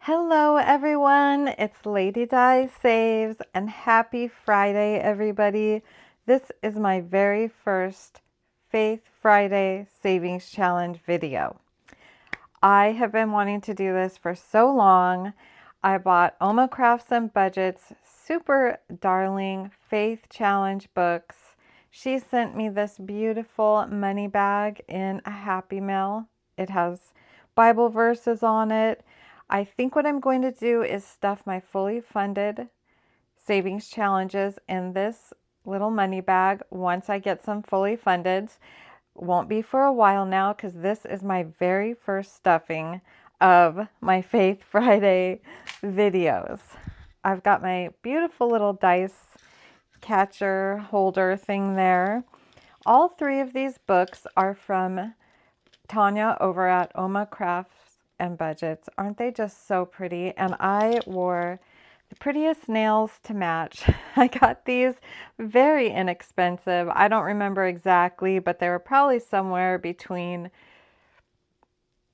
Hello everyone, it's Lady Di Saves and happy Friday everybody. This is my very first Faith Friday Savings Challenge video. I have been wanting to do this for so long. I bought Oma Crafts and Budget's super darling Faith Challenge books. She sent me this beautiful money bag in a Happy Mail. It has Bible verses on it. I think what I'm going to do is stuff my fully funded savings challenges in this little money bag once I get some fully funded. Won't be for a while now because this is my very first stuffing of my Faith Friday videos. I've got my beautiful little dice catcher holder thing there. All three of these books are from Tanya over at Oma Crafts and Budgets. Aren't they just so pretty? And I wore the prettiest nails to match. I got these very inexpensive. I don't remember exactly, but they were probably somewhere between,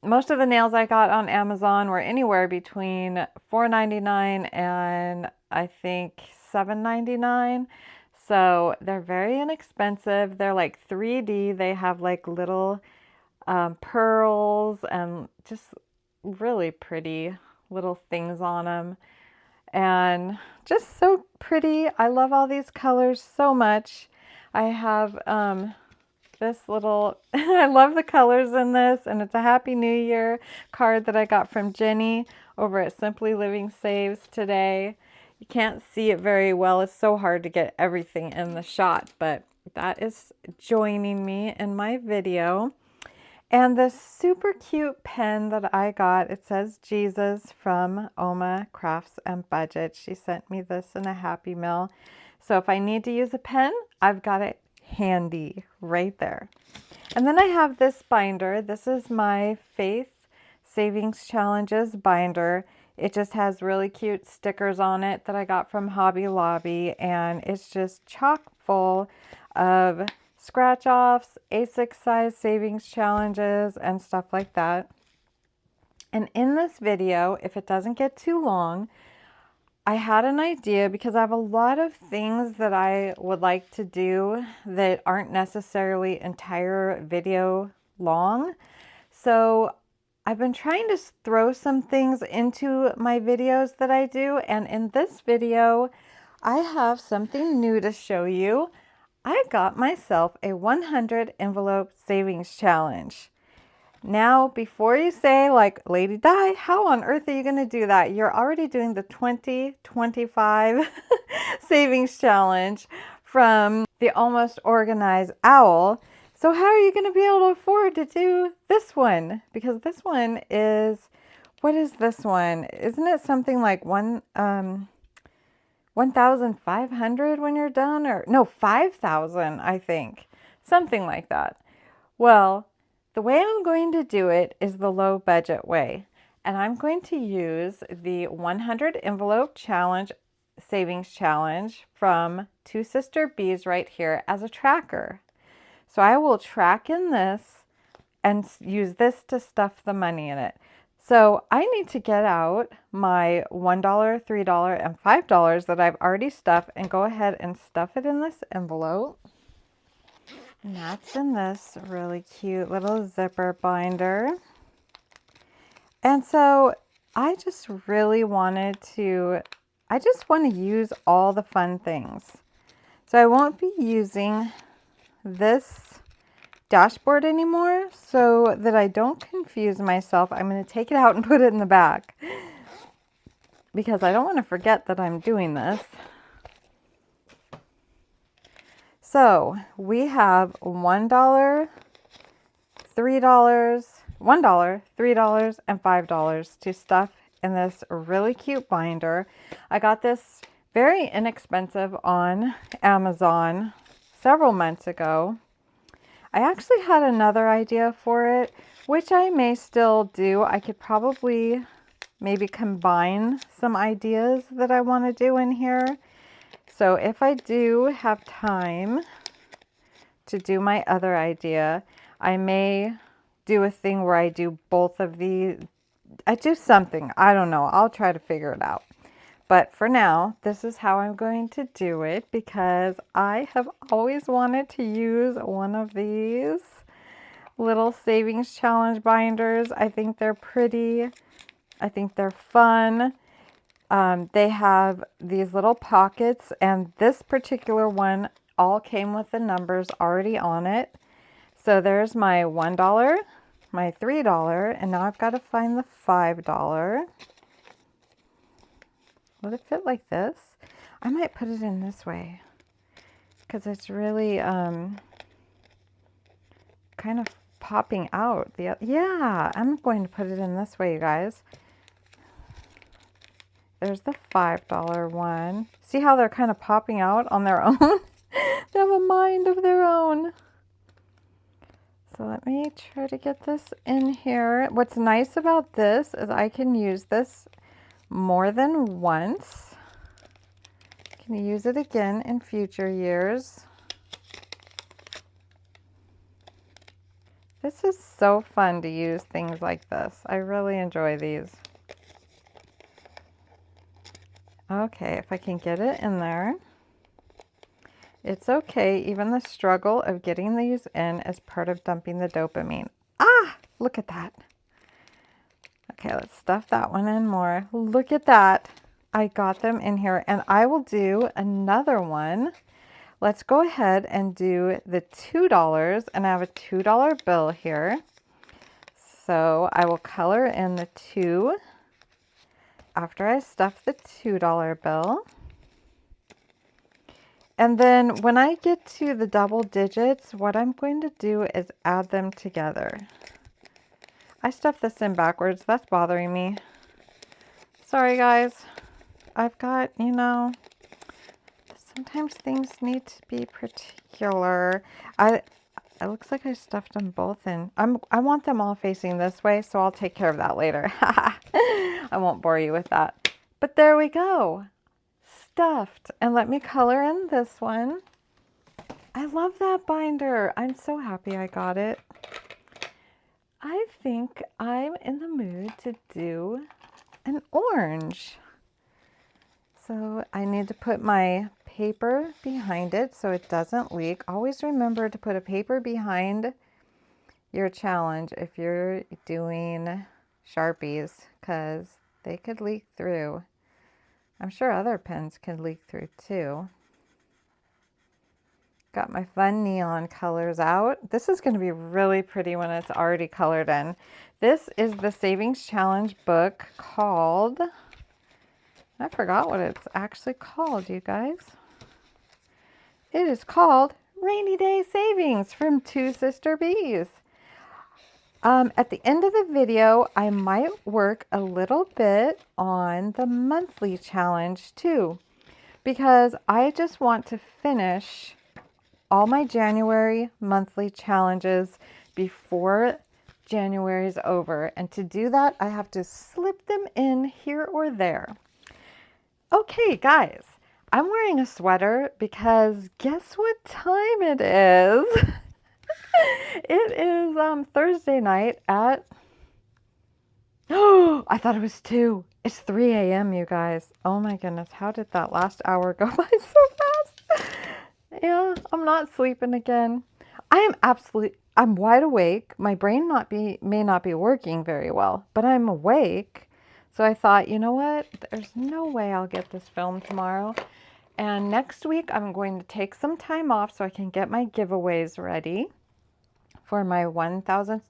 most of the nails I got on Amazon were anywhere between $4.99 and I think $7.99. So they're very inexpensive. They're like 3D. They have like little pearls and just really pretty little things on them, and just so pretty. I love all these colors so much. I have this little I love the colors in this, and it's a Happy New Year card that I got from Jenny over at Simply Living Saves today. You can't see it very well. It's so hard to get everything in the shot, but that is joining me in my video. And this super cute pen that I got, it says Jesus from Oma Crafts and Budget. She sent me this in a Happy Mail. So if I need to use a pen, I've got it handy right there. And then I have this binder. This is my Faith Savings Challenges binder. It just has really cute stickers on it that I got from Hobby Lobby. And it's just chock full of scratch-offs, A6 size savings challenges, and stuff like that. And in this video, if it doesn't get too long, I had an idea because I have a lot of things that I would like to do that aren't necessarily entire video long. So I've been trying to throw some things into my videos that I do, and in this video, I have something new to show you. I got myself a 100 envelope savings challenge. Now, before you say like, Lady Di, how on earth are you going to do that? You're already doing the 2025 savings challenge from the Almost Organized Owl. So how are you going to be able to afford to do this one? Because this one is, what is this one? Isn't it something like 1,500 when you're done? Or no, 5,000, I think. Something like that. Well, the way I'm going to do it is the low budget way. And I'm going to use the 100 envelope challenge, savings challenge from Two Sister Bees right here as a tracker. So I will track in this and use this to stuff the money in it. So I need to get out my $1, $3, and $5 that I've already stuffed and go ahead and stuff it in this envelope. And that's in this really cute little zipper binder. And so I just really wanted to, I just want to use all the fun things. So I won't be using this dashboard anymore, so that I don't confuse myself. I'm going to take it out and put it in the back because I don't want to forget that I'm doing this. So we have $1, $3, $1, $3, and $5 to stuff in this really cute binder. I got this very inexpensive on Amazon several months ago. I actually had another idea for it, which I may still do. I could probably maybe combine some ideas that I want to do in here. So if I do have time to do my other idea, I may do a thing where I do both of I do something. I don't know. I'll try to figure it out. But for now, this is how I'm going to do it because I have always wanted to use one of these little savings challenge binders. I think they're pretty. I think they're fun. They have these little pockets, and this particular one all came with the numbers already on it. So there's my $1, my $3, and now I've got to find the $5. Will it fit like this? I might put it in this way because it's really kind of popping out. Yeah, I'm going to put it in this way, you guys. There's the $5 one. See how they're kind of popping out on their own? They have a mind of their own. So let me try to get this in here. What's nice about this is I can use this more than once. I can use it again in future years. This is so fun to use things like this. I really enjoy these. Okay, if I can get it in there. It's okay, even the struggle of getting these in is part of dumping the dopamine. Ah, look at that. Okay, let's stuff that one in more. Look at that. I got them in here, and I will do another one. Let's go ahead and do the $2, and I have a $2 bill here. So I will color in the 2 after I stuff the $2 bill. And then when I get to the double digits, what I'm going to do is add them together. I stuffed this in backwards. That's bothering me. Sorry, guys. I've got, sometimes things need to be particular. It looks like I stuffed them both in. I want them all facing this way, so I'll take care of that later. I won't bore you with that. But there we go. Stuffed. And let me color in this one. I love that binder. I'm so happy I got it. I think I'm in the mood to do an orange. So I need to put my paper behind it so it doesn't leak. Always remember to put a paper behind your challenge if you're doing Sharpies, because they could leak through. I'm sure other pens can leak through too. Got my fun neon colors out. This is going to be really pretty when it's already colored in. This is the Savings Challenge book called, I forgot what it's actually called, you guys. It is called Rainy Day Savings from Two Sister Bees. At the end of the video, I might work a little bit on the monthly challenge too, because I just want to finish all my January monthly challenges before January is over. And to do that, I have to slip them in here or there. Okay, guys, I'm wearing a sweater because guess what time it is? It is Thursday night at, oh, I thought it was 2. It's 3 a.m., you guys. Oh my goodness, how did that last hour go by so fast? Yeah, I'm not sleeping again. I'm wide awake. My brain may not be working very well, but I'm awake. So I thought, you know what? There's no way I'll get this filmed tomorrow. And next week, I'm going to take some time off so I can get my giveaways ready for my 2,000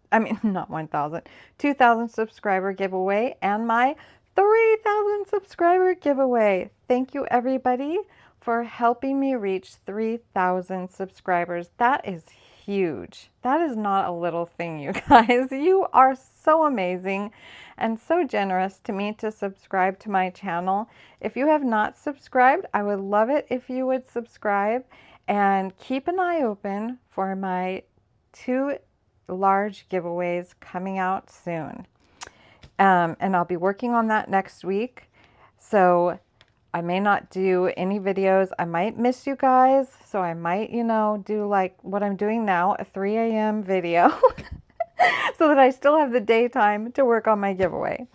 subscriber giveaway and my 3,000 subscriber giveaway. Thank you, everybody, for helping me reach 3,000 subscribers. That is huge. That is not a little thing, you guys. You are so amazing and so generous to me to subscribe to my channel. If you have not subscribed, I would love it if you would subscribe and keep an eye open for my 2 large giveaways coming out soon. And I'll be working on that next week. So I may not do any videos. I might miss you guys. So I might, do like what I'm doing now, a 3 a.m. video. so that I still have the daytime to work on my giveaway.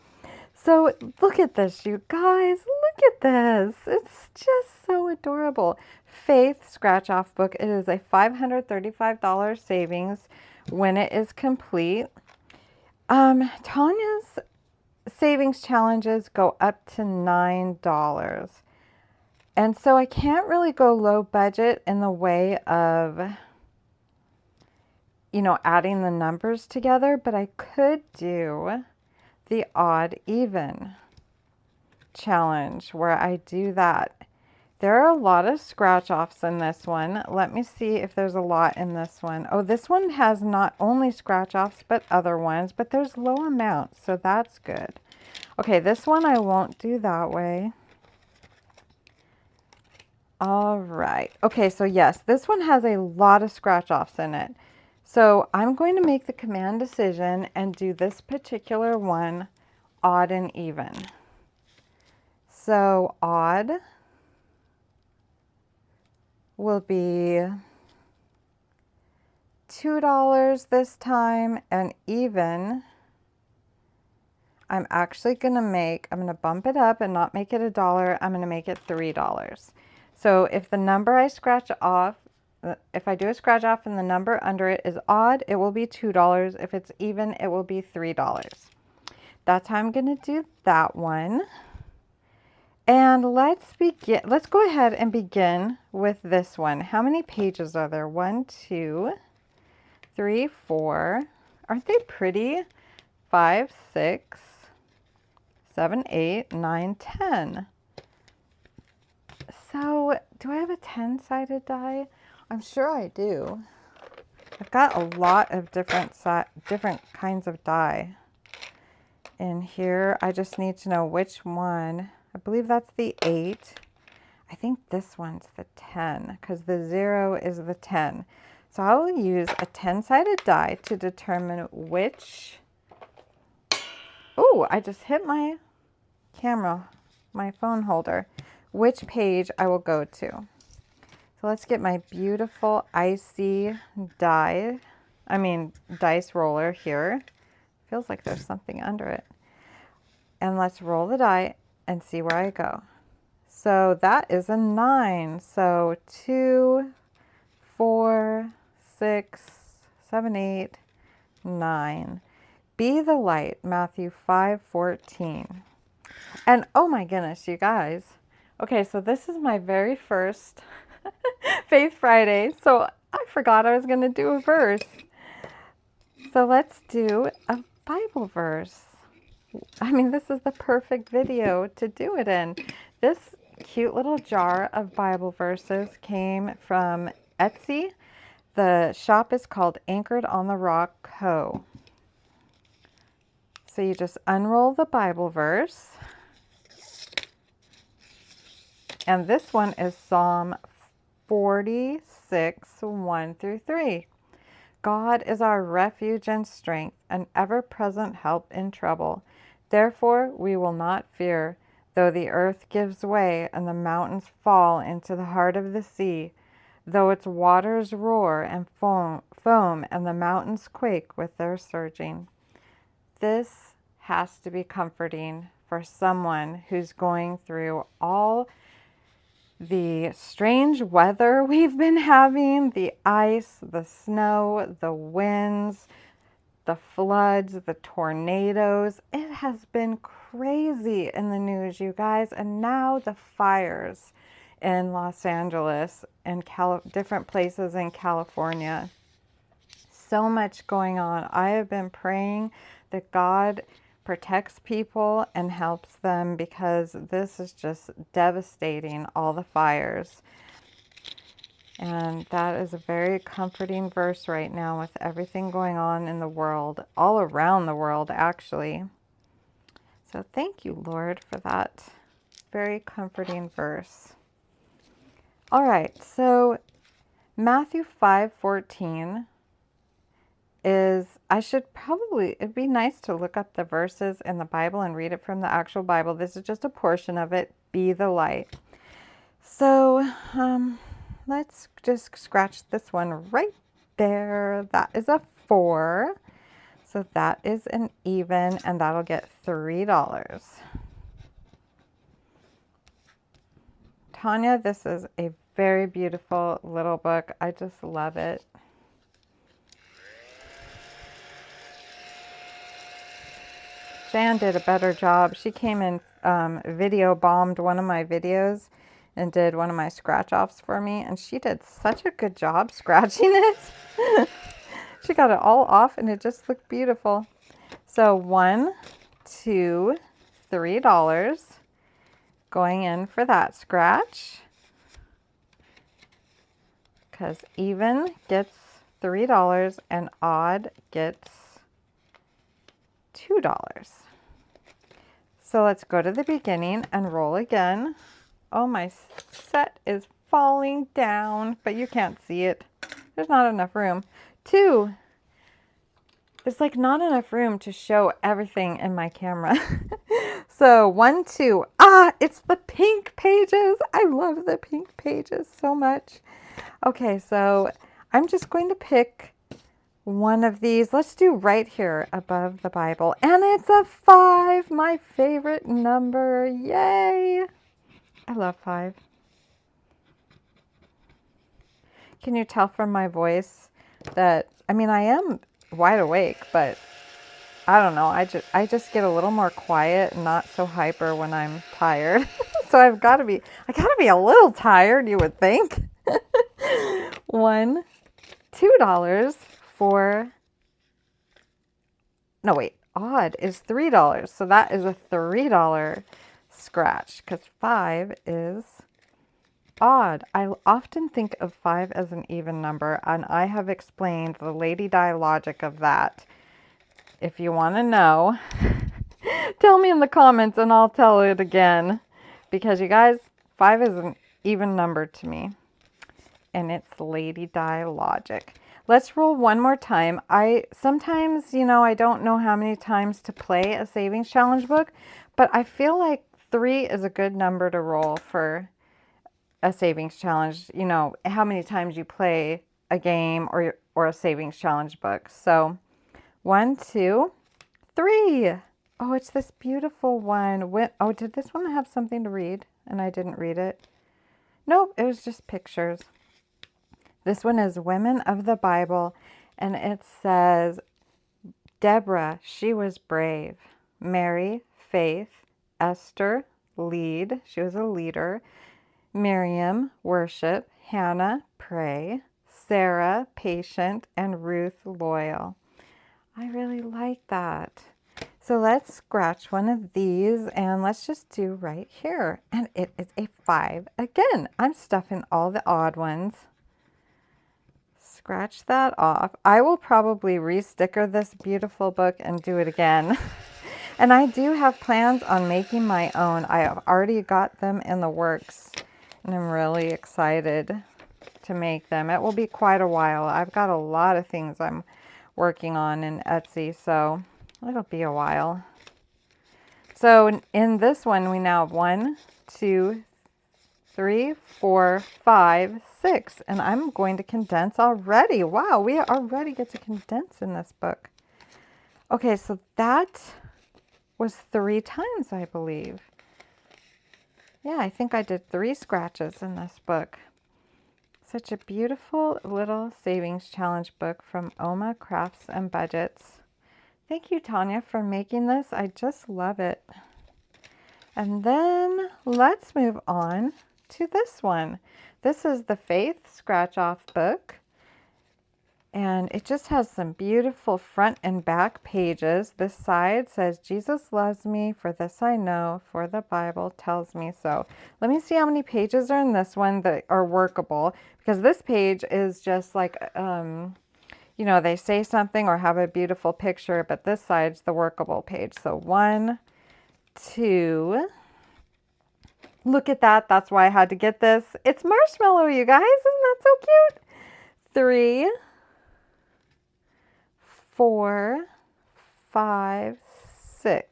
So look at this, you guys. Look at this. It's just so adorable. Faith scratch off book. It is a $535 savings when it is complete. Tanya's savings challenges go up to $9. And so I can't really go low budget in the way of, adding the numbers together, but I could do the odd even challenge where I do that. There are a lot of scratch offs in this one. Let me see if there's a lot in this one. Oh, this one has not only scratch offs but other ones, but there's low amounts, so that's good. Okay, this one I won't do that way. All right. Okay, so yes, this one has a lot of scratch offs in it. So I'm going to make the command decision and do this particular one odd and even. So odd will be $2 this time, and even I'm going to bump it up and not make it $1. I'm going to make it $3. So if the number I scratch off, if I do a scratch off and the number under it is odd, it will be $2. If it's even, it will be $3. That's how I'm going to do that one. And let's begin. Let's go ahead and begin with this one. How many pages are there? 1, 2, 3, 4. Aren't they pretty? 5, 6, 7, 8, 9, 10. So do I have a 10-sided die? I'm sure I do. I've got a lot of different kinds of die in here. I just need to know which one. I believe that's the 8. I think this one's the 10 because the 0 is the 10. So I will use a 10-sided die to determine which. Oh, I just hit my camera, my phone holder. Which page I will go to. So let's get my beautiful icy dice roller here. Feels like there's something under it. And let's roll the die and see where I go. So that is a 9. So 2, 4, 6, 7, 8, 9. Be the light, Matthew 5:14. And oh my goodness, you guys. Okay, so this is my very first Faith Friday. So I forgot I was going to do a verse. So let's do a Bible verse. I mean, this is the perfect video to do it in. This cute little jar of Bible verses came from Etsy. The shop is called Anchored on the Rock Co. So you just unroll the Bible verse. And this one is Psalm 46, 1 through 3. God is our refuge and strength, an ever-present help in trouble. Therefore we will not fear, though the earth gives way and the mountains fall into the heart of the sea, though its waters roar and foam and the mountains quake with their surging. This has to be comforting for someone who's going through all the strange weather we've been having, the ice, the snow, the winds, the floods, the tornadoes. It has been crazy in the news, you guys. And now the fires in Los Angeles and different places in California. So much going on. I have been praying that God protects people and helps them because this is just devastating, all the fires. And that is a very comforting verse right now with everything going on in the world, all around the world actually. So thank you, Lord, for that very comforting verse. All right, so Matthew 5:14 is, it'd be nice to look up the verses in the Bible and read it from the actual Bible. This is just a portion of it. Be the light. So let's just scratch this one right there. That is a 4. So that is an even, and that'll get $3. Tanya, this is a very beautiful little book. I just love it. Jan did a better job. She came and video bombed one of my videos and did one of my scratch offs for me, and she did such a good job scratching it. She got it all off and it just looked beautiful. So $1, $2, $3 going in for that scratch, because even gets $3 and odd gets $2. So let's go to the beginning and roll again. Oh, my set is falling down, but you can't see it. There's not enough room. 2. It's like not enough room to show everything in my camera. So 1, 2. It's the pink pages. I love the pink pages so much. Okay, so I'm just going to pick one of these. Let's do right here above the Bible. And it's a 5, my favorite number. Yay! I love 5. Can you tell from my voice that, I mean, I am wide awake, but I don't know. I just get a little more quiet and not so hyper when I'm tired. So I gotta be a little tired, you would think. $1, $2 for, no wait, odd is $3. So that is a $3 scratch, because 5 is odd. I often think of 5 as an even number, and I have explained the Lady Di logic of that. If you want to know, tell me in the comments and I'll tell it again. Because you guys, 5 is an even number to me. And it's Lady Di logic. Let's roll one more time. Sometimes, I don't know how many times to play a savings challenge book, but I feel like 3 is a good number to roll for a savings challenge. How many times you play a game or a savings challenge book. So 1, 2, 3. Oh, it's this beautiful one. Oh, did this one have something to read and I didn't read it? Nope, it was just pictures. This one is Women of the Bible, and it says, Deborah, she was brave. Mary, faith. Esther, lead. She was a leader. Miriam, worship. Hannah, pray. Sarah, patient. And Ruth, loyal. I really like that. So let's scratch one of these and let's just do right here. And it is a 5. Again, I'm stuffing all the odd ones. Scratch that off. I will probably re-sticker this beautiful book and do it again. And I do have plans on making my own. I have already got them in the works and I'm really excited to make them. It will be quite a while. I've got a lot of things I'm working on in Etsy, so it'll be a while. So in this one, we now have 1, 2, 3, 4, 5, 6, and I'm going to condense already. Wow, we already get to condense in this book. Okay, so that was 3 times, I believe. Yeah, I think I did 3 scratches in this book. Such a beautiful little savings challenge book from Oma Crafts and Budgets. Thank you, Tanya, for making this. I just love it. And then let's move on to this one. This is the Faith Scratch Off book. And it just has some beautiful front and back pages. This side says, Jesus loves me, for this I know, for the Bible tells me so. Let me see how many pages are in this one that are workable. Because this page is just like, they say something or have a beautiful picture, but this side's the workable page. So 1, 2, look at that. That's why I had to get this. It's Marshmallow, you guys. Isn't that so cute? 3, 4, 5, 6.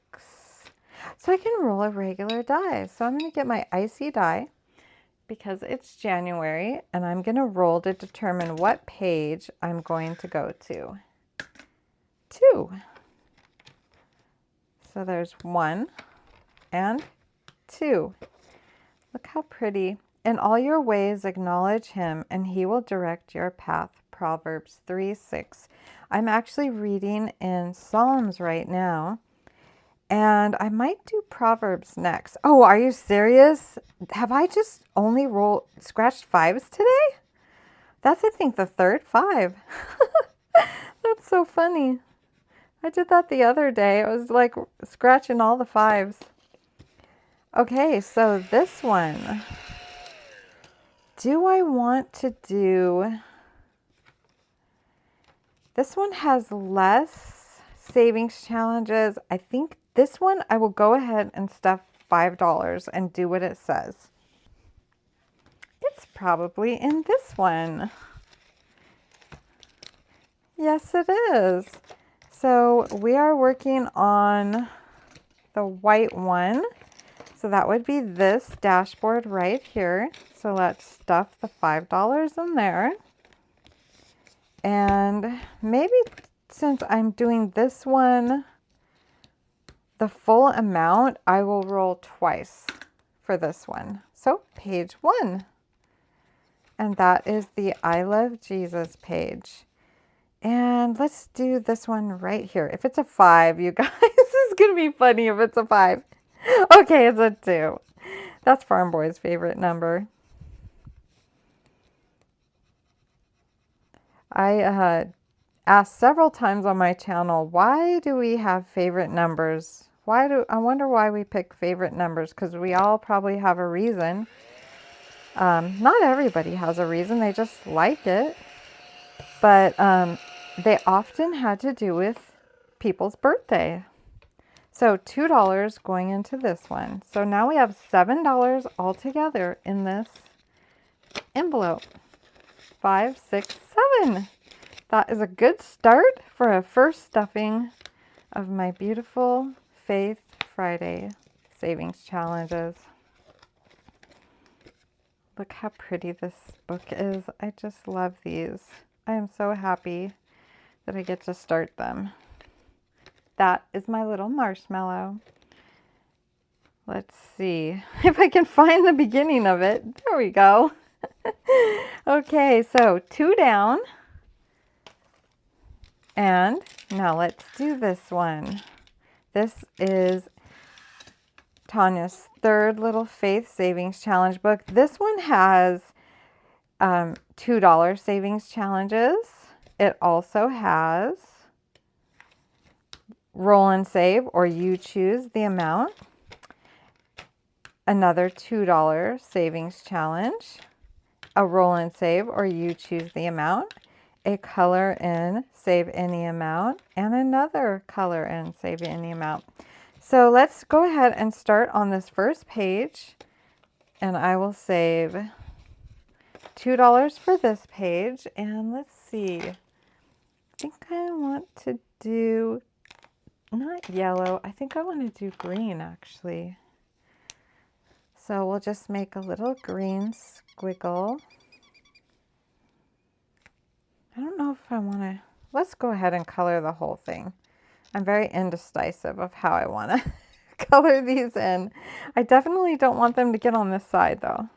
So I can roll a regular die. So I'm going to get my icy die because it's January, and I'm going to roll to determine what page I'm going to go to. 2. So there's 1 and 2. Look how pretty. In all your ways acknowledge him, and he will direct your path. Proverbs 3:6. I'm actually reading in Psalms right now, and I might do Proverbs next. Oh, are you serious? Have I just only scratched 5s today? That's, I think, the third 5. That's so funny. I did that the other day. I was like scratching all the 5s. Okay, so this one. Do I want to do... This one has less savings challenges. I think this one I will go ahead and stuff $5 and do what it says. It's probably in this one. Yes, it is. So we are working on the white one. So that would be this dashboard right here. So let's stuff the $5 in there. And maybe since I'm doing this one, the full amount, I will roll twice for this one. So page 1. And that is the I Love Jesus page. And let's do this one right here. If it's a 5, you guys, this is going to be funny if it's a 5. Okay, it's a 2. That's Farm Boy's favorite number. I asked several times on my channel, why do we have favorite numbers? I wonder why we pick favorite numbers, because we all probably have a reason. Not everybody has a reason, they just like it. But they often had to do with people's birthday. So $2 going into this one. So now we have $7 altogether in this envelope. 5, 6, 7. That is a good start for a first stuffing of my beautiful Faith Friday savings challenges. Look how pretty this book is. I just love these. I am so happy that I get to start them. That is my little marshmallow. Let's see if I can find the beginning of it. There we go. Okay, so 2 down. And now let's do this one. This is Tanya's third little Faith Savings Challenge book. This one has $2 savings challenges. It also has roll and save, or you choose the amount. Another $2 savings challenge. A roll and save, or you choose the amount. A color in, save any amount, and another color in, save any amount. So let's go ahead and start on this first page, and I will save $2 for this page. And let's see, I think I want to do not yellow, I think I want to do green actually. So we'll just make a little green squiggle. I don't know if I want to, let's go ahead and color the whole thing. I'm very indecisive of how I want to color these in. I definitely don't want them to get on this side though.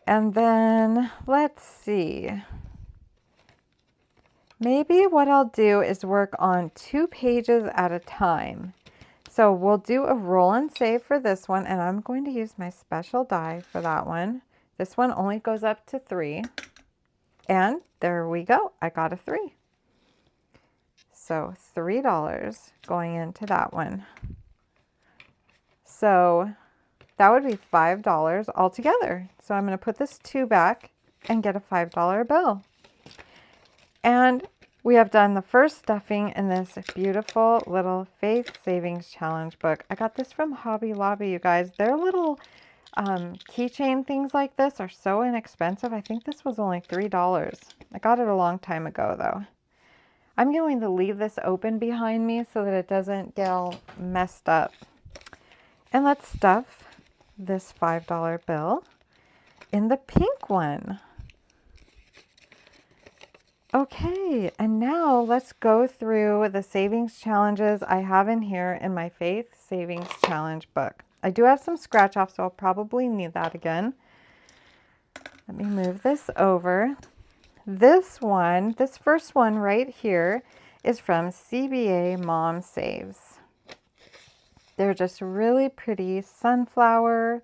And then let's see. Maybe what I'll do is work on 2 pages at a time. So we'll do a roll and save for this one, and I'm going to use my special die for that one. This one only goes up to 3. And there we go. I got a 3. So $3 going into that one. So that would be $5 altogether. So I'm going to put this 2 back and get a $5 bill. And we have done the first stuffing in this beautiful little Faith Savings Challenge book. I got this from Hobby Lobby, you guys. Their little keychain things like this are so inexpensive. I think this was only $3. I got it a long time ago though. I'm going to leave this open behind me so that it doesn't get all messed up. And let's stuff this $5 bill in the pink one. Okay, and now let's go through the savings challenges I have in here in my Faith Savings Challenge book. I do have some scratch off, so I'll probably need that again. Let me move this over. This first one right here is from CBA Mom Saves. They're just really pretty sunflower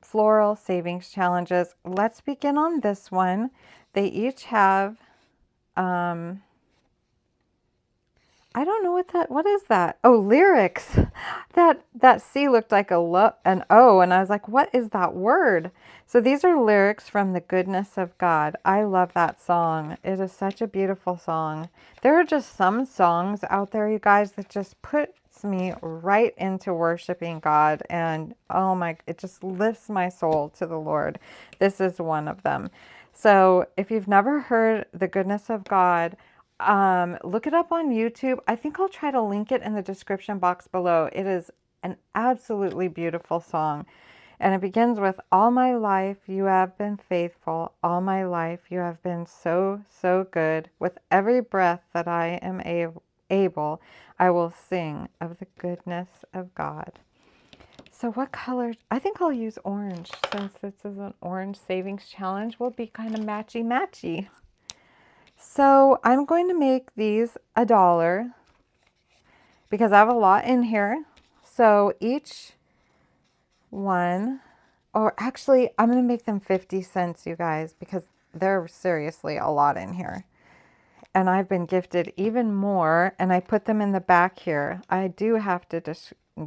floral savings challenges. Let's begin on this one. They each have, I don't know what is that? Oh, lyrics. That C looked like an O, and I was like, what is that word? So these are lyrics from The Goodness of God. I love that song. It is such a beautiful song. There are just some songs out there, you guys, that just puts me right into worshiping God, and oh my, it just lifts my soul to the Lord. This is one of them. So if you've never heard The Goodness of God, look it up on YouTube. I think I'll try to link it in the description box below. It is an absolutely beautiful song. And it begins with, all my life you have been faithful. All my life you have been so, so good. With every breath that I am able, I will sing of the goodness of God. So what color? I think I'll use orange, since this is an orange savings challenge. Will be kind of matchy-matchy. So I'm going to make these $1 because I have a lot in here. So each one, or actually I'm going to make them 50 cents, you guys, because they're seriously a lot in here. And I've been gifted even more, and I put them in the back here. I do have to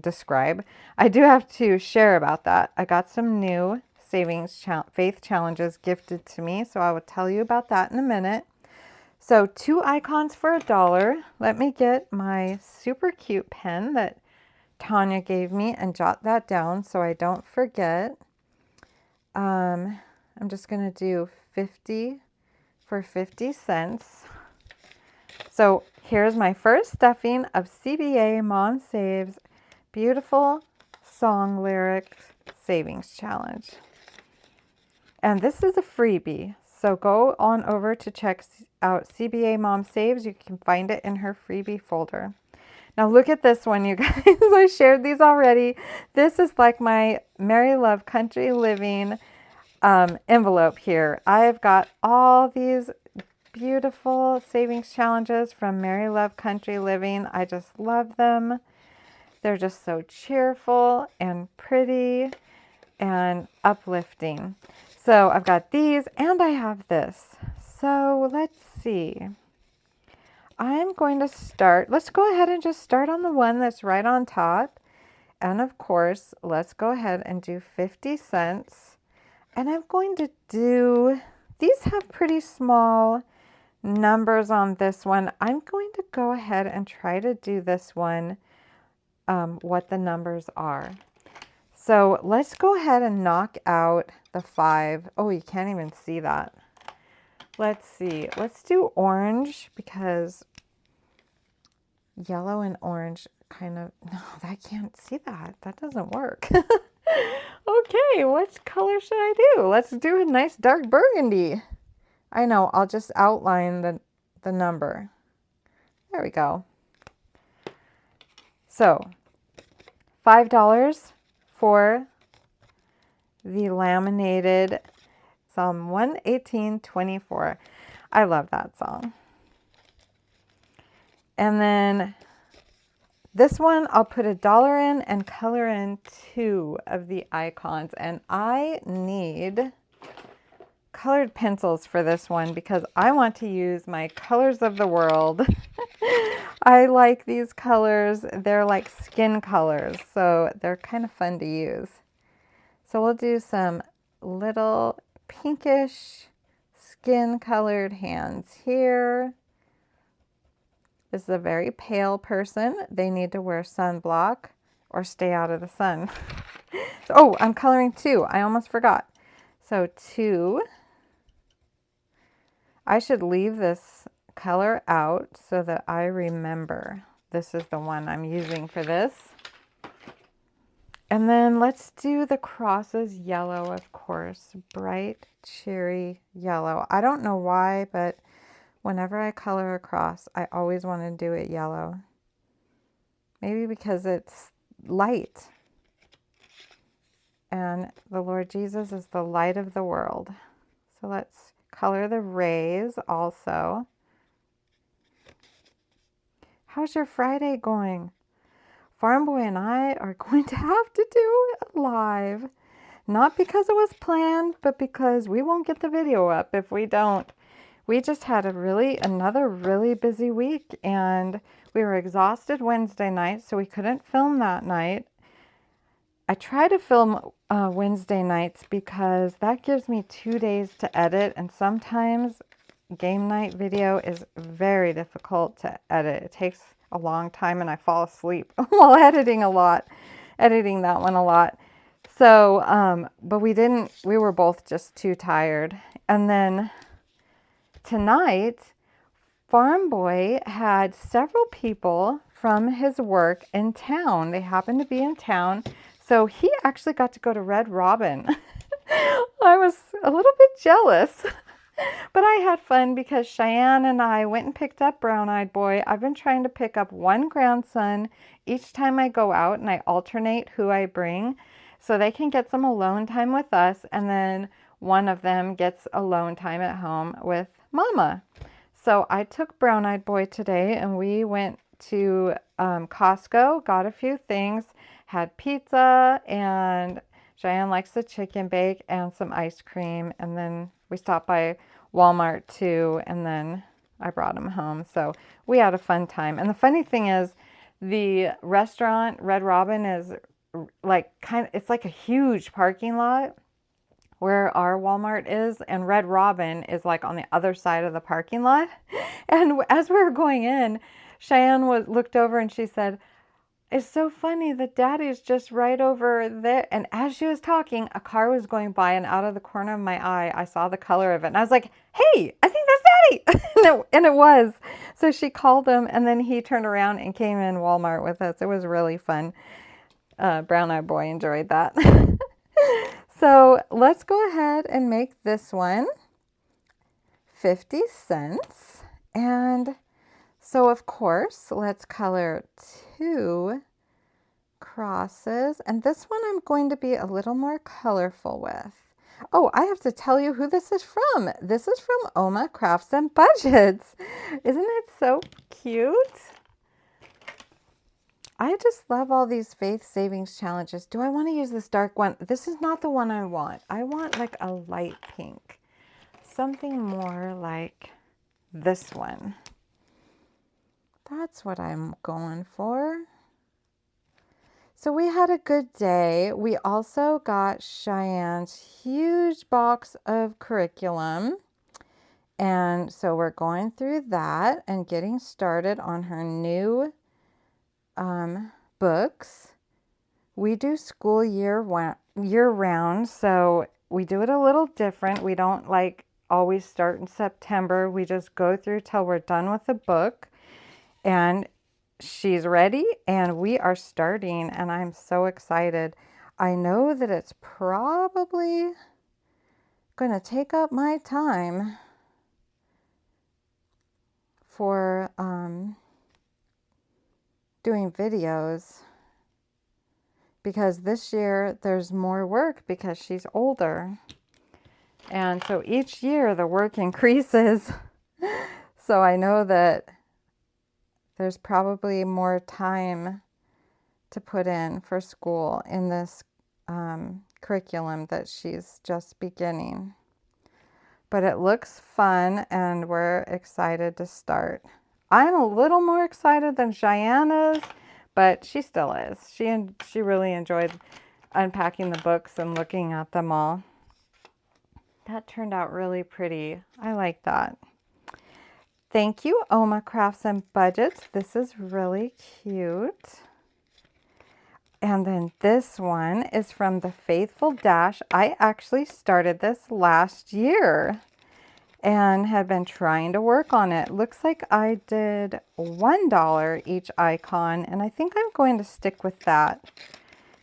describe. I do have to share about that. I got some new faith challenges gifted to me, so I will tell you about that in a minute. So 2 icons for $1. Let me get my super cute pen that Tanya gave me and jot that down so I don't forget. I'm just going to do 50 for 50 cents. So here's my first stuffing of CBA Mom Saves Beautiful Song Lyrics Savings Challenge. And this is a freebie. So go on over to check out CBA Mom Saves. You can find it in her freebie folder. Now look at this one, you guys. I shared these already. This is like my Mary Love Country Living envelope here. I've got all these beautiful savings challenges from Mary Love Country Living. I just love them. They're just so cheerful and pretty and uplifting. So I've got these and I have this. So let's see. I'm going to start. Let's go ahead and just start on the one that's right on top. And of course, let's go ahead and do 50 cents. And I'm going to do, these have pretty small numbers on this one. I'm going to go ahead and try to do this one, what the numbers are. So let's go ahead and knock out the 5. Oh, you can't even see that. Let's see. Let's do orange because yellow and orange kind of, no, I can't see that. That doesn't work. Okay, what color should I do? Let's do a nice dark burgundy. I know, I'll just outline the number. There we go. So, $5 for the laminated Psalm 118:24. I love that song. And then this one, I'll put $1 in and color in 2 of the icons. And I need colored pencils for this one because I want to use my colors of the world. I like these colors. They're like skin colors, so they're kind of fun to use. So we'll do some little pinkish skin colored hands here. This is a very pale person. They need to wear sunblock or stay out of the sun. So, oh, I'm coloring 2. I almost forgot. So 2. I should leave this color out so that I remember. This is the one I'm using for this. And then let's do the crosses yellow, of course. Bright cherry yellow. I don't know why, but Whenever I color a cross, I always want to do it yellow. Maybe because it's light. And the Lord Jesus is the light of the world. So let's color the rays also. How's your Friday going? Farm Boy and I are going to have to do it live. Not because it was planned, but because we won't get the video up if we don't. We just had another really busy week, and we were exhausted Wednesday night, so we couldn't film that night. I try to film Wednesday nights because that gives me 2 days to edit, and sometimes game night video is very difficult to edit. It takes a long time, and I fall asleep while editing that one a lot. So, but we were both just too tired. And then tonight, Farm Boy had several people from his work in town. They happened to be in town. So he actually got to go to Red Robin. I was a little bit jealous, but I had fun because Cheyenne and I went and picked up Brown Eyed Boy. I've been trying to pick up one grandson each time I go out, and I alternate who I bring so they can get some alone time with us, and then one of them gets alone time at home with Mama. So I took Brown Eyed Boy today, and we went to Costco, got a few things, had pizza, and Cheyenne likes the chicken bake and some ice cream, and then we stopped by Walmart too, and then I brought him home. So we had a fun time. And the funny thing is, the restaurant Red Robin is it's like a huge parking lot where our Walmart is, and Red Robin is like on the other side of the parking lot. And as we were going in, Cheyenne looked over and she said, "It's so funny that Daddy's just right over there." And as she was talking, a car was going by, and out of the corner of my eye, I saw the color of it. And I was like, "Hey, I think that's Daddy." And it was. So she called him, and then he turned around and came in Walmart with us. It was really fun. Brown Eyed Boy enjoyed that. So let's go ahead and make this one 50 cents. And so, of course, let's color 2 crosses. And this one I'm going to be a little more colorful with. Oh, I have to tell you who this is from. This is from Oma Crafts and Budgets. Isn't it so cute? I just love all these faith savings challenges. Do I want to use this dark one? This is not the one I want. I want like a light pink. Something more like this one. That's what I'm going for. So we had a good day. We also got Cheyenne's huge box of curriculum. And so we're going through that and getting started on her new books. We do school year round, so we do it a little different. We don't always start in September. We just go through till we're done with the book. And she's ready, and we are starting, and I'm so excited. I know that it's probably going to take up my time for doing videos, because this year there's more work because she's older. And so each year the work increases. So I know that there's probably more time to put in for school in this curriculum that she's just beginning. But it looks fun, and we're excited to start. I'm a little more excited than Cheyenne is, but she still is. She really enjoyed unpacking the books and looking at them all. That turned out really pretty. I like that. Thank you, Oma Crafts and Budgets. This is really cute. And then this one is from the Faithful Dash. I actually started this last year and had been trying to work on it. Looks like I did $1 each icon, and I think I'm going to stick with that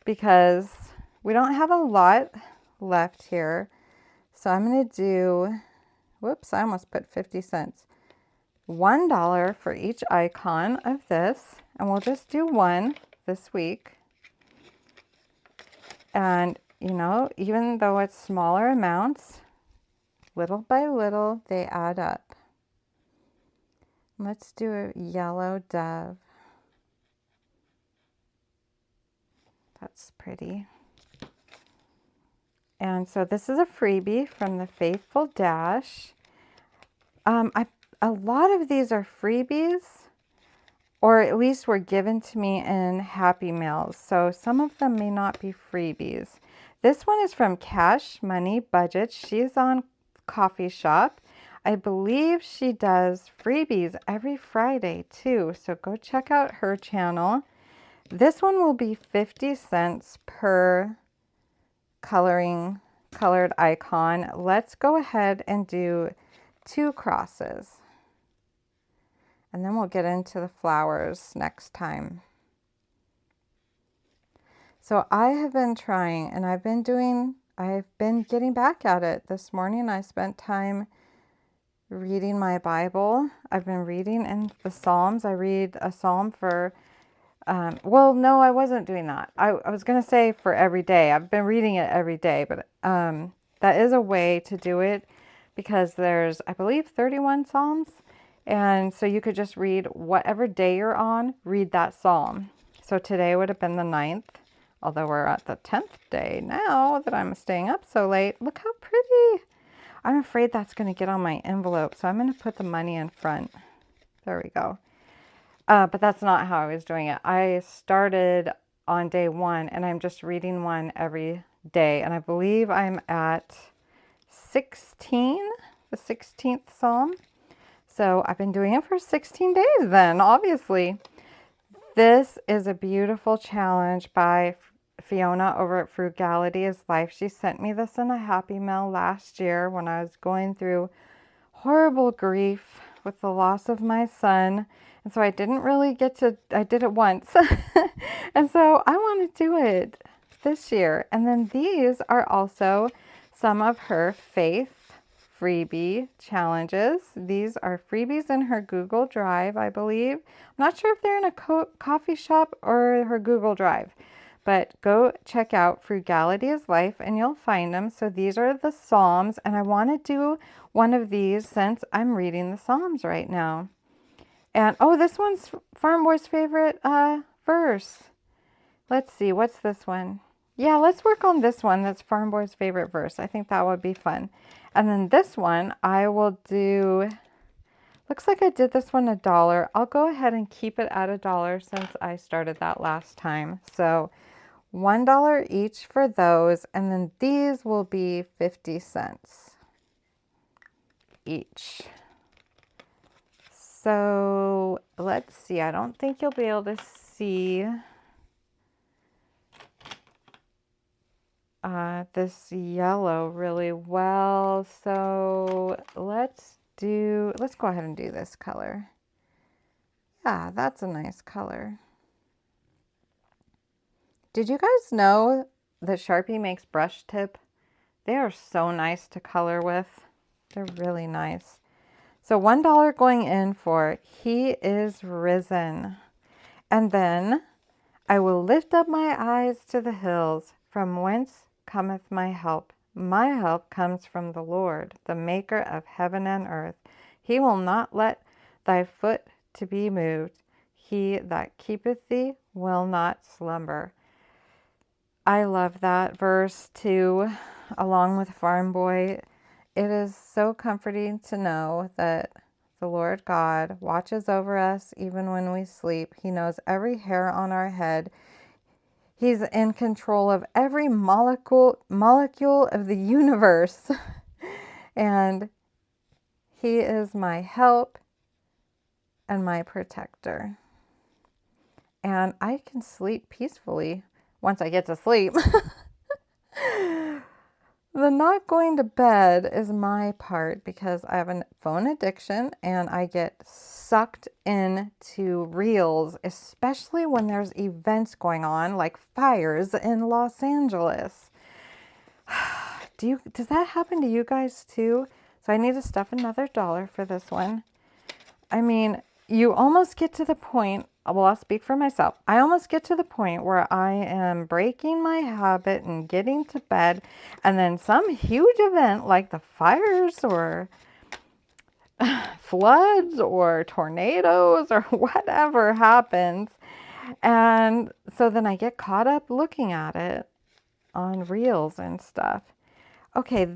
because we don't have a lot left here. So I'm going to do, whoops, I almost put 50 cents. $1 for each icon of this, and we'll just do one this week. And, you know, even though it's smaller amounts, little by little, they add up. Let's do a yellow dove. That's pretty. And so this is a freebie from the Faithful Dash. A lot of these are freebies, or at least were given to me in Happy Meals. So some of them may not be freebies. This one is from Cash Money Budget. She's on Coffee Shop. I believe she does freebies every Friday too. So go check out her channel. This one will be 50 cents per colored icon. Let's go ahead and do 2 crosses. And then we'll get into the flowers next time. So I have been trying, and I've been getting back at it. This morning I spent time reading my Bible. I've been reading in the Psalms. I read a psalm for, well, no, I wasn't doing that. I was going to say for every day. I've been reading it every day, but that is a way to do it because there's, I believe, 31 Psalms. And so you could just read whatever day you're on, read that psalm. So today would have been the 9th, although we're at the 10th day now that I'm staying up so late. Look how pretty. I'm afraid that's going to get on my envelope, so I'm going to put the money in front. There we go. But that's not how I was doing it. I started on day 1, and I'm just reading one every day. And I believe I'm at 16, the 16th psalm. So I've been doing it for 16 days then, obviously. This is a beautiful challenge by Fiona over at Frugality is Life. She sent me this in a Happy Mail last year when I was going through horrible grief with the loss of my son. And so I didn't really I did it once. And so I want to do it this year. And then these are also some of her faith freebie challenges. These are freebies in her Google Drive, I believe. I'm not sure if they're in a coffee shop or her Google Drive, but go check out Frugality is Life and you'll find them. So these are the Psalms, and I want to do one of these since I'm reading the Psalms right now. And oh, this one's Farm Boy's favorite verse. Let's see, what's this one? Yeah, let's work on this one. That's Farm Boy's favorite verse. I think that would be fun. And then this one, I will do, looks like I did this one $1. I'll go ahead and keep it at $1 since I started that last time. So $1 each for those. And then these will be 50 cents each. So let's see. I don't think you'll be able to see this yellow really well. So let's go ahead and do this color. Yeah, that's a nice color. Did you guys know that Sharpie makes brush tip? They are so nice to color with. They're really nice. So $1 going in for He is Risen. And then I will lift up my eyes to the hills, from whence cometh my help. My help comes from the Lord, the maker of heaven and earth. He will not let thy foot to be moved. He that keepeth thee will not slumber. I love that verse too, along with Farm Boy. It is so comforting to know that the Lord God watches over us even when we sleep. He knows every hair on our head. He's in control of every molecule of the universe. And He is my help and my protector. And I can sleep peacefully once I get to sleep. The not going to bed is my part because I have a phone addiction and I get sucked into reels, especially when there's events going on like fires in Los Angeles. Does that happen to you guys too? So I need to stuff another $1 for this one. I mean, you almost get to the point, well, I'll speak for myself. I almost get to the point where I am breaking my habit and getting to bed, and then some huge event like the fires or floods or tornadoes or whatever happens. And so then I get caught up looking at it on reels and stuff. Okay,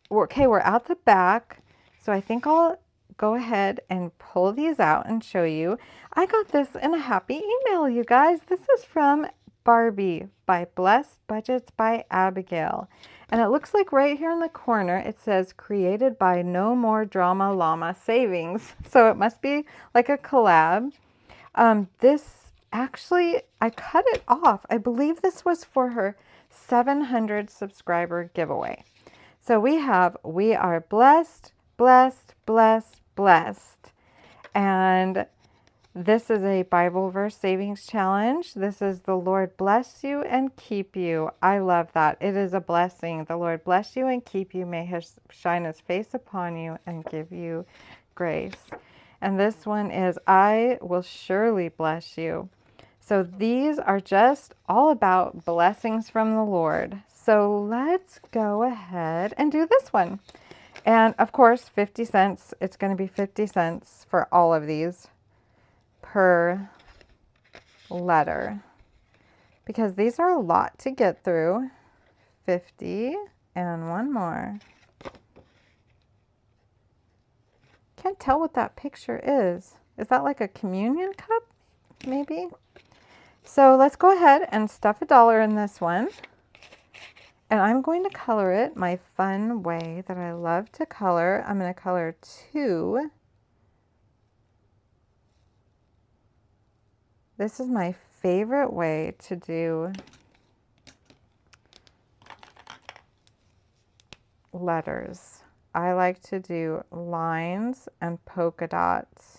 we're at the back. So I think I'll go ahead and pull these out and show you. I got this in a happy email, you guys. This is from Barbie by Blessed Budgets by Abigail. And it looks like right here in the corner, it says created by No More Drama Llama Savings. So it must be like a collab. This actually, I cut it off. I believe this was for her 700 subscriber giveaway. So we are blessed, blessed, blessed, blessed. And this is a Bible verse savings challenge. This is the Lord bless you and keep you. I love that. It is a blessing. The Lord bless you and keep you. May He shine His face upon you and give you grace. And this one is, I will surely bless you. So these are just all about blessings from the Lord. So let's go ahead and do this one. And of course, 50 cents. It's going to be 50 cents for all of these per letter, because these are a lot to get through. 50 and one more. Can't tell what that picture is. Is that like a communion cup? Maybe. So let's go ahead and stuff $1 in this one. And I'm going to color it my fun way that I love to color. I'm going to color 2. This is my favorite way to do letters. I like to do lines and polka dots.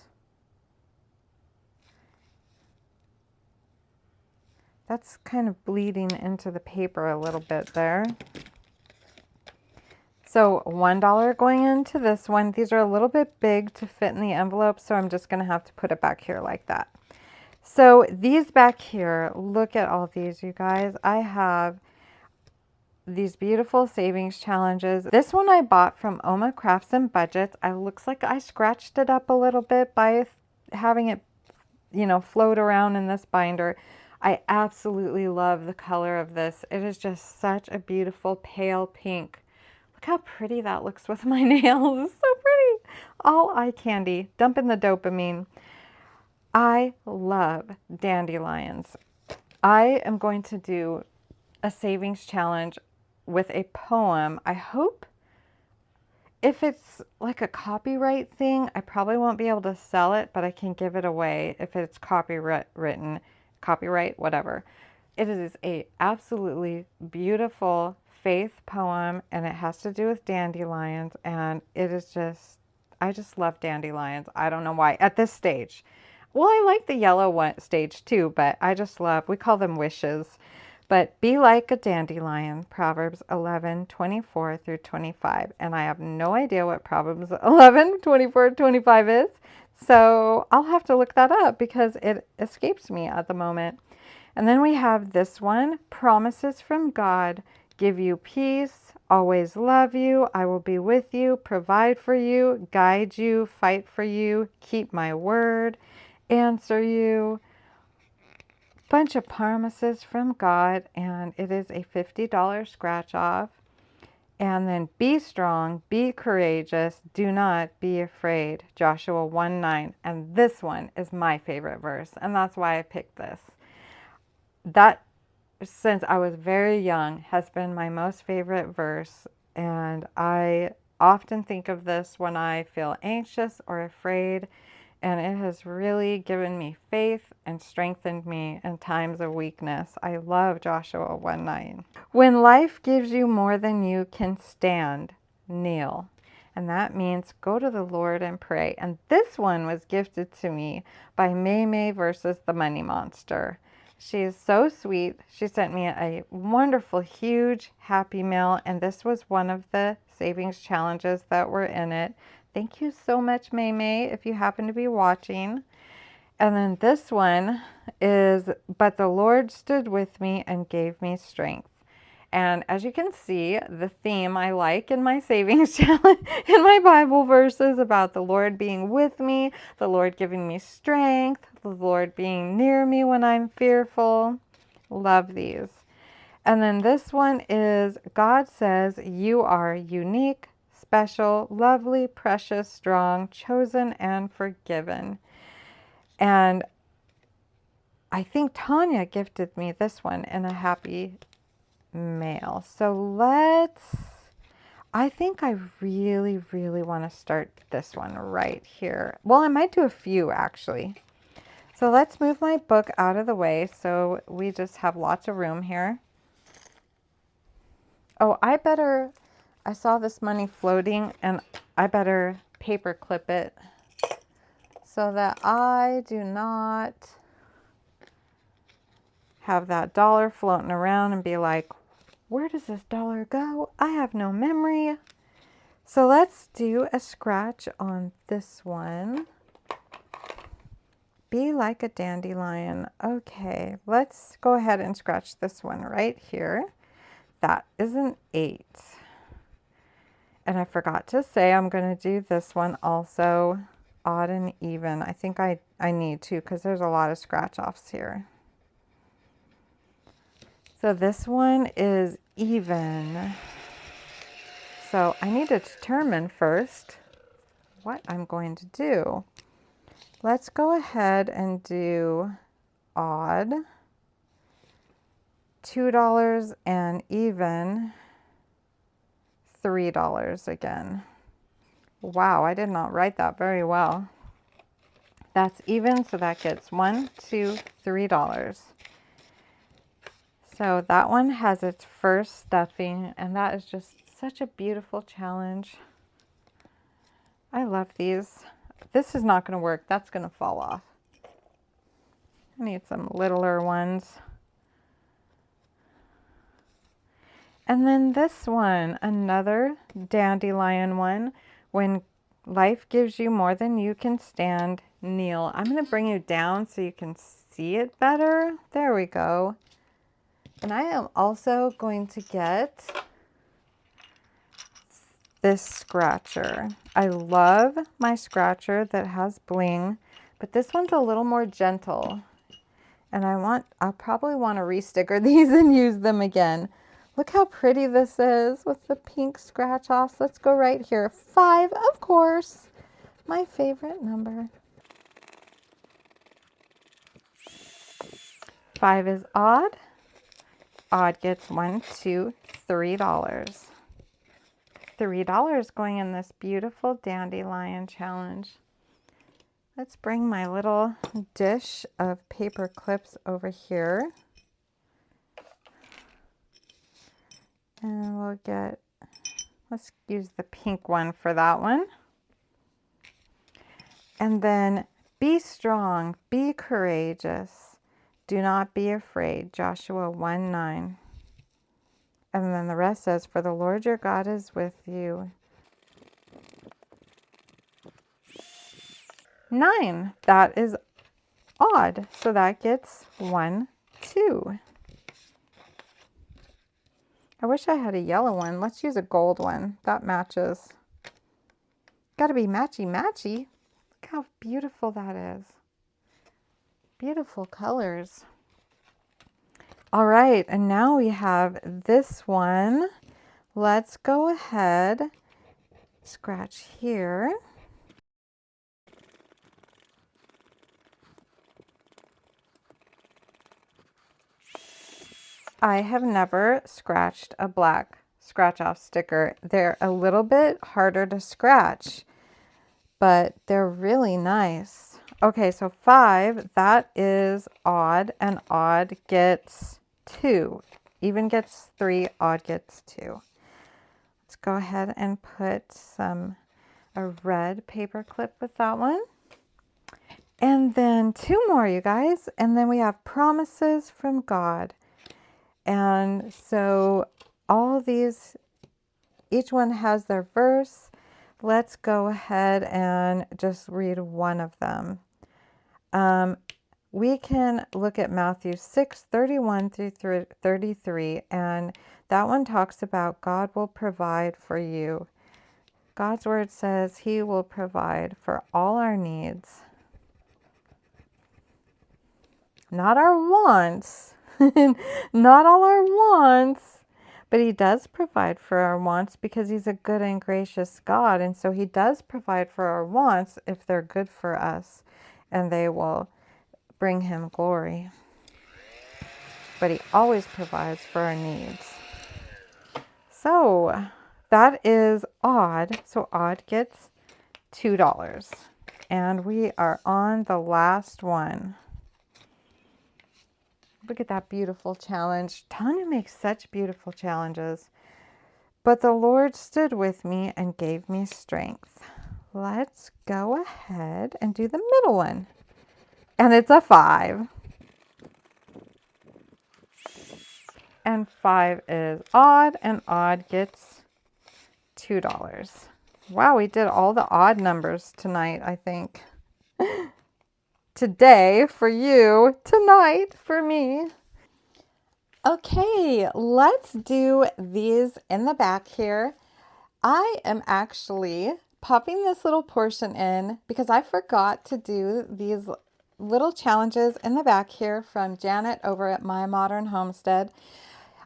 That's kind of bleeding into the paper a little bit there. So $1 going into this one. These are a little bit big to fit in the envelope, so I'm just going to have to put it back here like that. So these back here, look at all these, you guys. I have these beautiful savings challenges. This one I bought from Oma Crafts and Budgets. It looks like I scratched it up a little bit by having it, float around in this binder. I absolutely love the color of this. It is just such a beautiful pale pink. Look how pretty that looks with my nails. It's so pretty. All eye candy. Dump in the dopamine. I love dandelions. I am going to do a savings challenge with a poem. I hope if it's like a copyright thing, I probably won't be able to sell it, but I can give it away if it's copyright, whatever. It is a absolutely beautiful faith poem, and it has to do with dandelions, and it is just, I just love dandelions. I don't know why at this stage. Well, I like the yellow one stage too, but I just love, we call them wishes. But be like a dandelion, Proverbs 11:24 through 25. And I have no idea what Proverbs 11:24-25 is. So I'll have to look that up because it escapes me at the moment. And then we have this one, promises from God, give you peace, always love you, I will be with you, provide for you, guide you, fight for you, keep my word, answer you. Bunch of promises from God, and it is a $50 scratch off. And then be strong, be courageous, do not be afraid, Joshua 1:9. And this one is my favorite verse, and that's why I picked this. That, since I was very young, has been my most favorite verse, and I often think of this when I feel anxious or afraid. And it has really given me faith and strengthened me in times of weakness. I love Joshua 1:9. When life gives you more than you can stand, kneel. And that means go to the Lord and pray. And this one was gifted to me by May May versus the Money Monster. She is so sweet. She sent me a wonderful, huge Happy Meal. And this was one of the savings challenges that were in it. Thank you so much, May May, if you happen to be watching. And then this one is, but the Lord stood with me and gave me strength. And as you can see, the theme I like in my savings challenge, in my Bible verses about the Lord being with me, the Lord giving me strength, the Lord being near me when I'm fearful. Love these. And then this one is, God says, you are unique, special, lovely, precious, strong, chosen, and forgiven. And I think Tanya gifted me this one in a happy mail. So I think I really, really want to start this one right here. Well, I might do a few actually. So let's move my book out of the way so we just have lots of room here. Oh, I saw this money floating and I better paper clip it so that I do not have that dollar floating around and be like, where does this dollar go? I have no memory. So let's do a scratch on this one. Be like a dandelion. Okay, let's go ahead and scratch this one right here. That is an 8. And I forgot to say I'm going to do this one also odd and even. I think I need to because there's a lot of scratch offs here. So this one is even. So I need to determine first what I'm going to do. Let's go ahead and do odd, $2, and even $3 again. Wow, I did not write that very well. That's even, so that gets $1, $2, $3. So that one has its first stuffing, and that is just such a beautiful challenge. I love these. This is not going to work. That's going to fall off. I need some littler ones. And then this one, another dandelion one. When life gives you more than you can stand, kneel. I'm going to bring you down so you can see it better. There we go. And I am also going to get this scratcher. I love my scratcher that has bling, but this one's a little more gentle. And I'll probably want to re-sticker these and use them again. Look how pretty this is with the pink scratch offs. Let's go right here. 5, of course. My favorite number. 5 is odd. Odd gets $1, $2, $3. $3 going in this beautiful dandelion challenge. Let's bring my little dish of paper clips over here. And let's use the pink one for that one. And then be strong, be courageous, do not be afraid, Joshua 1:9. And then the rest says, for the Lord your God is with you. 9, that is odd, so that gets $1, $2. I wish I had a yellow one. Let's use a gold one. That matches. Got to be matchy-matchy. Look how beautiful that is. Beautiful colors. All right, and now we have this one. Let's go ahead, scratch here. I have never scratched a black scratch off sticker. They're a little bit harder to scratch, but they're really nice. Okay, so 5, that is odd, and odd gets 2. Even gets 3, odd gets 2. Let's go ahead and put a red paper clip with that one. And then 2 more, you guys. And then we have promises from God. And so all these, each one has their verse. let's go ahead and just read one of them. We can look at Matthew 6:31 through 33, and that one talks about God will provide for you. God's word says he will provide for all our needs, not our wants, not all our wants, but he does provide for our wants because he's a good and gracious God. And so he does provide for our wants if they're good for us and they will bring him glory. But he always provides for our needs. So that is odd. So odd gets $2. And we are on the last one. Look at that beautiful challenge. Tanya makes such beautiful challenges. But the Lord stood with me and gave me strength. Let's go ahead and do the middle one. And it's a 5. And 5 is odd, and odd gets $2. Wow, we did all the odd numbers tonight, I think. Today for you, tonight for me. Okay, let's do these in the back here. I am actually popping this little portion in because I forgot to do these little challenges in the back here from Janet over at My Modern Homestead.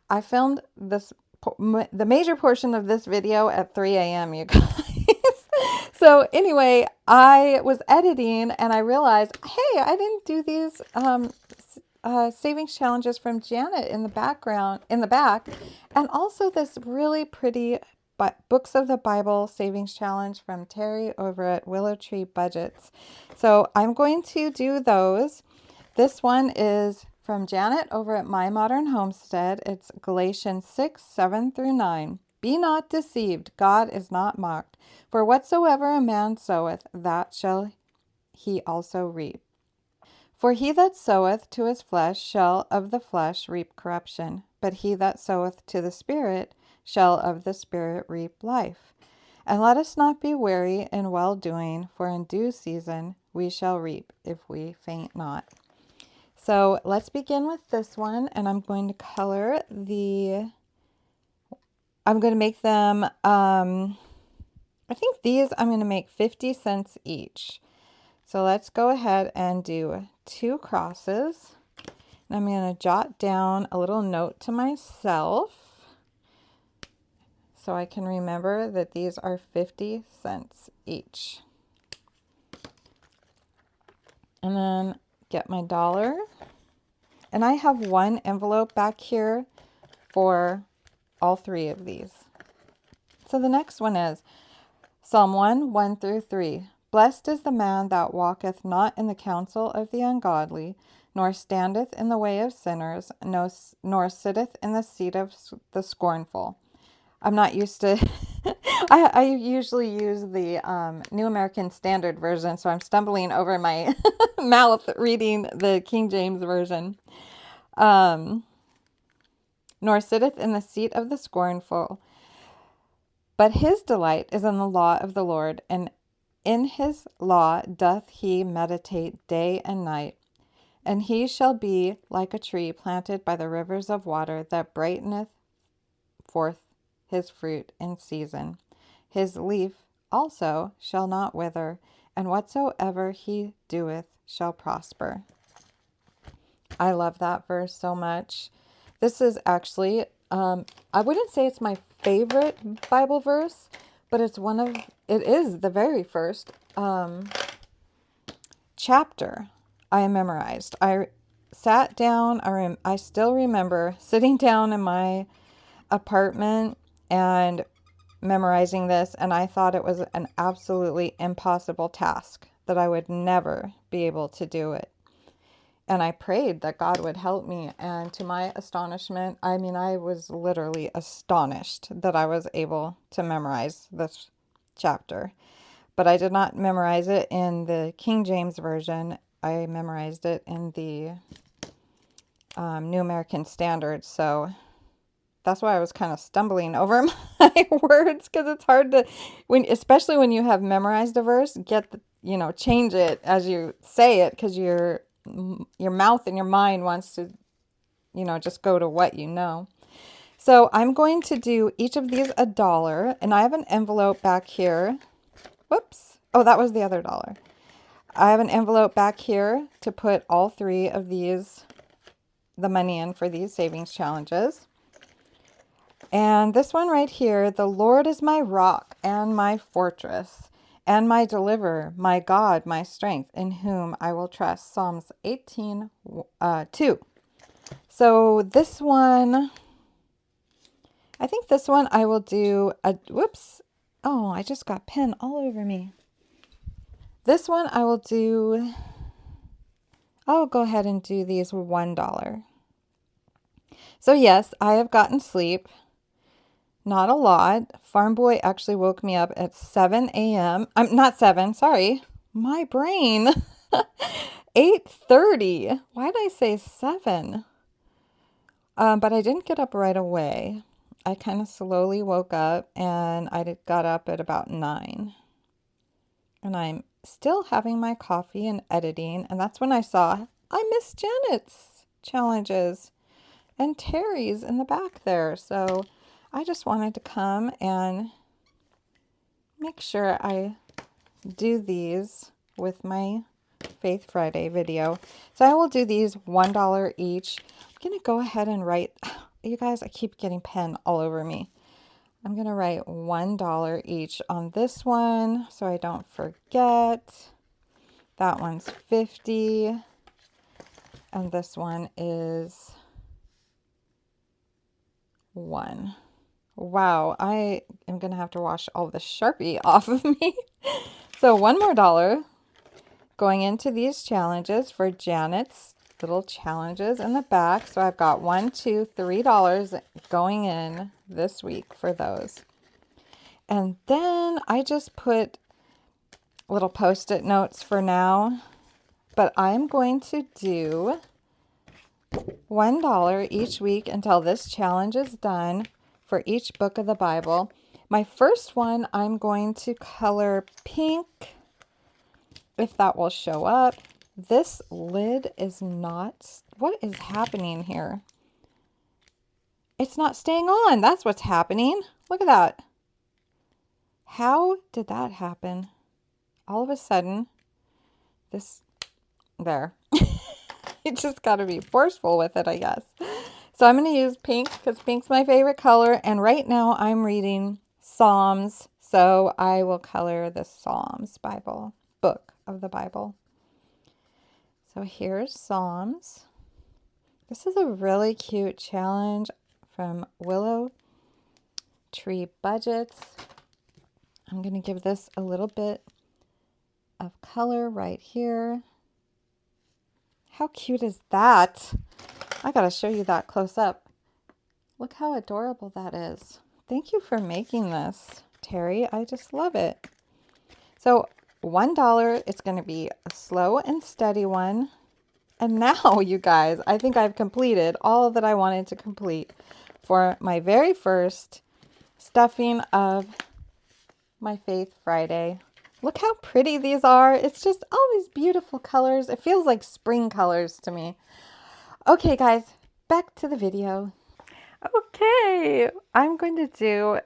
I filmed the major portion of this video at 3 a.m., you guys. So anyway, I was editing and I realized, hey, I didn't do these savings challenges from Janet in the back, and also this really pretty Books of the Bible Savings Challenge from Terry over at Willow Tree Budgets. So I'm going to do those. This one is from Janet over at My Modern Homestead. It's Galatians 6:7-9. Be not deceived, God is not mocked. For whatsoever a man soweth, that shall he also reap. For he that soweth to his flesh shall of the flesh reap corruption, but he that soweth to the Spirit shall of the Spirit reap life. And let us not be weary in well-doing, for in due season we shall reap if we faint not. So let's begin with this one, and I'm going to color I'm going to make them, I think these I'm going to make 50 cents each. So let's go ahead and do 2 crosses. And I'm going to jot down a little note to myself so I can remember that these are 50 cents each. And then get my dollar. And I have one envelope back here for all 3 of these. So the next one is Psalm 1:1-3. Blessed is the man that walketh not in the counsel of the ungodly, nor standeth in the way of sinners, nor sitteth in the seat of the scornful. I'm not used to, I usually use the New American Standard Version, so I'm stumbling over my mouth reading the King James Version. Nor sitteth in the seat of the scornful, but his delight is in the law of the Lord, and in his law doth he meditate day and night. And he shall be like a tree planted by the rivers of water, that brighteneth forth his fruit in season. His leaf also shall not wither, and whatsoever he doeth shall prosper. I love that verse so much. This is actually, I wouldn't say it's my favorite Bible verse, but it is the very first chapter I memorized. I sat down, I still remember sitting down in my apartment and memorizing this, and I thought it was an absolutely impossible task, that I would never be able to do it. And I prayed that God would help me, and to my astonishment, I was literally astonished that I was able to memorize this chapter. But I did not memorize it in the King James Version. I memorized it in the New American Standard. So that's why I was kind of stumbling over my words, because it's hard to, especially when you have memorized a verse, change it as you say it, because your mouth and your mind wants to, just go to what you know. So I'm going to do each of these $1, and I have an envelope back here. Whoops. Oh, that was the other $1. I have an envelope back here to put all 3 of these, the money in for these savings challenges. And this one right here, the Lord is my rock and my fortress and my deliverer, my God, my strength, in whom I will trust. Psalms 18:2. So this one, I think this one I will do whoops. Oh, I just got pen all over me. This one I will do, I'll go ahead and do these $1. So yes, I have gotten sleep. Not a lot. Farm Boy actually woke me up at 7 a.m. I'm not 7, sorry. My brain. 8:30. Why did I say 7? But I didn't get up right away. I kind of slowly woke up, and I got up at about 9. And I'm still having my coffee and editing, and that's when I saw I missed Janet's challenges and Terry's in the back there. So I just wanted to come and make sure I do these with my Faith Friday video. So I will do these $1 each. I'm going to go ahead and write, you guys, I keep getting pen all over me. I'm going to write $1 each on this one so I don't forget. That one's 50. And this one is 1. Wow, I am going to have to wash all the Sharpie off of me. So one more $1 going into these challenges for Janet's little challenges in the back. So I've got $1, $2, $3 going in this week for those. And then I just put little Post-it notes for now, but I'm going to do $1 each week until this challenge is done for each book of the Bible. My first one, I'm going to color pink, if that will show up. This lid is not, what is happening here? It's not staying on. That's what's happening. Look at that. How did that happen? All of a sudden, there. You just got to be forceful with it, I guess. So I'm going to use pink because pink's my favorite color. And right now I'm reading Psalms. So I will color the Psalms book of the Bible. So here's Psalms. This is a really cute challenge from Willow Tree Budgets. I'm going to give this a little bit of color right here. How cute is that? I gotta show you that close up. Look how adorable that is. Thank you for making this, Terry. I just love it. So $1, it's going to be a slow and steady one. And now, you guys, I think I've completed all that I wanted to complete for my very first stuffing of my Faith Friday. Look how pretty these are. It's just all these beautiful colors. It feels like spring colors to me. Okay, guys, back to the video. Okay, I'm going to do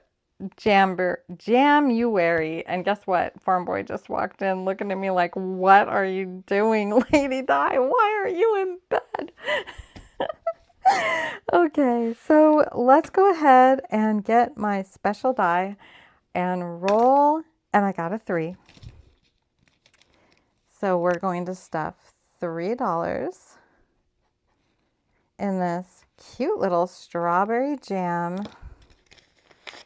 Jamuary. And guess what? Farm Boy just walked in looking at me like, what are you doing, Lady Di? Why are you in bed? Okay, so let's go ahead and get my special die and roll. And I got a 3. So we're going to stuff $3 in this cute little strawberry jam.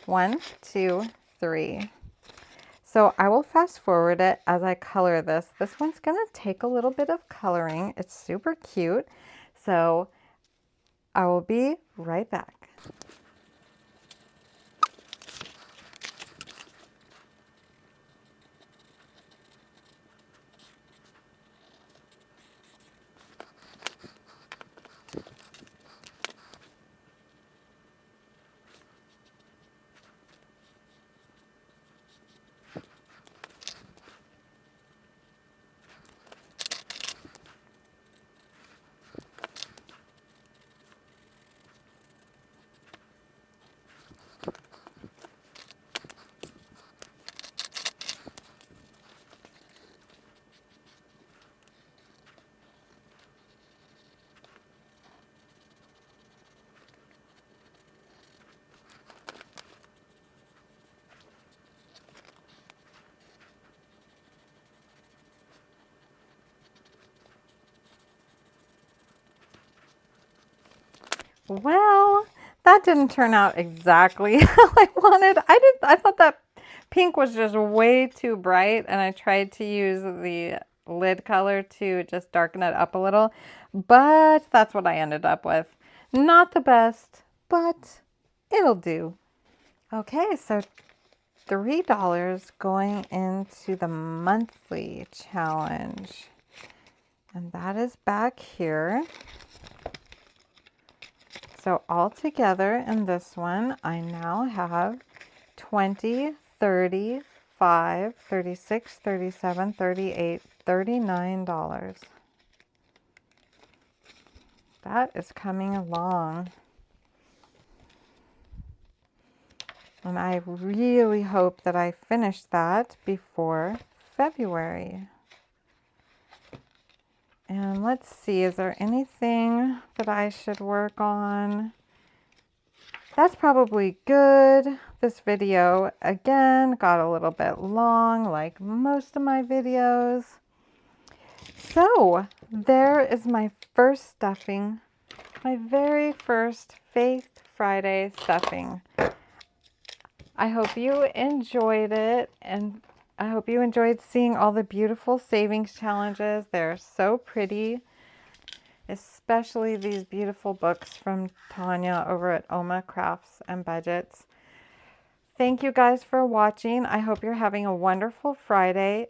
1, 2, 3. So I will fast forward it as I color this. This one's going to take a little bit of coloring. It's super cute. So I will be right back. Well, that didn't turn out exactly how I wanted. I thought that pink was just way too bright, and I tried to use the lid color to just darken it up a little, but that's what I ended up with. Not the best, but it'll do. Okay, so $3 going into the monthly challenge. And that is back here. So all together in this one, I now have 20, 30, 5, 36, 37, 38, $39. That is coming along. And I really hope that I finish that before February. And let's see, is there anything that I should work on? That's probably good. This video, again, got a little bit long, like most of my videos. So, there is my first stuffing, my very first Faith Friday stuffing. I hope you enjoyed it, and I hope you enjoyed seeing all the beautiful savings challenges. They're so pretty, especially these beautiful books from Tanya over at Oma Crafts and Budgets. Thank you guys for watching. I hope you're having a wonderful Friday.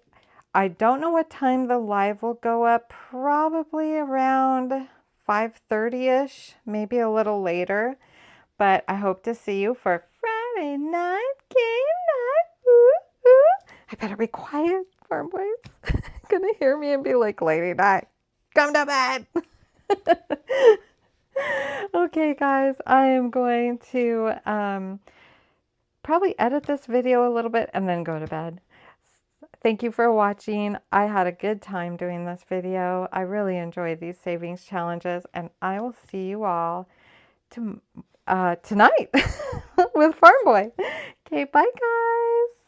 I don't know what time the live will go up, probably around 5:30-ish, maybe a little later. But I hope to see you for Friday night game night. Ooh, ooh. I better be quiet, farm boys. Gonna hear me and be like, Lady Night, come to bed. Okay, guys, I am going to probably edit this video a little bit and then go to bed. Thank you for watching. I had a good time doing this video. I really enjoyed these savings challenges, and I will see you all tonight with Farm Boy. Okay, bye guys.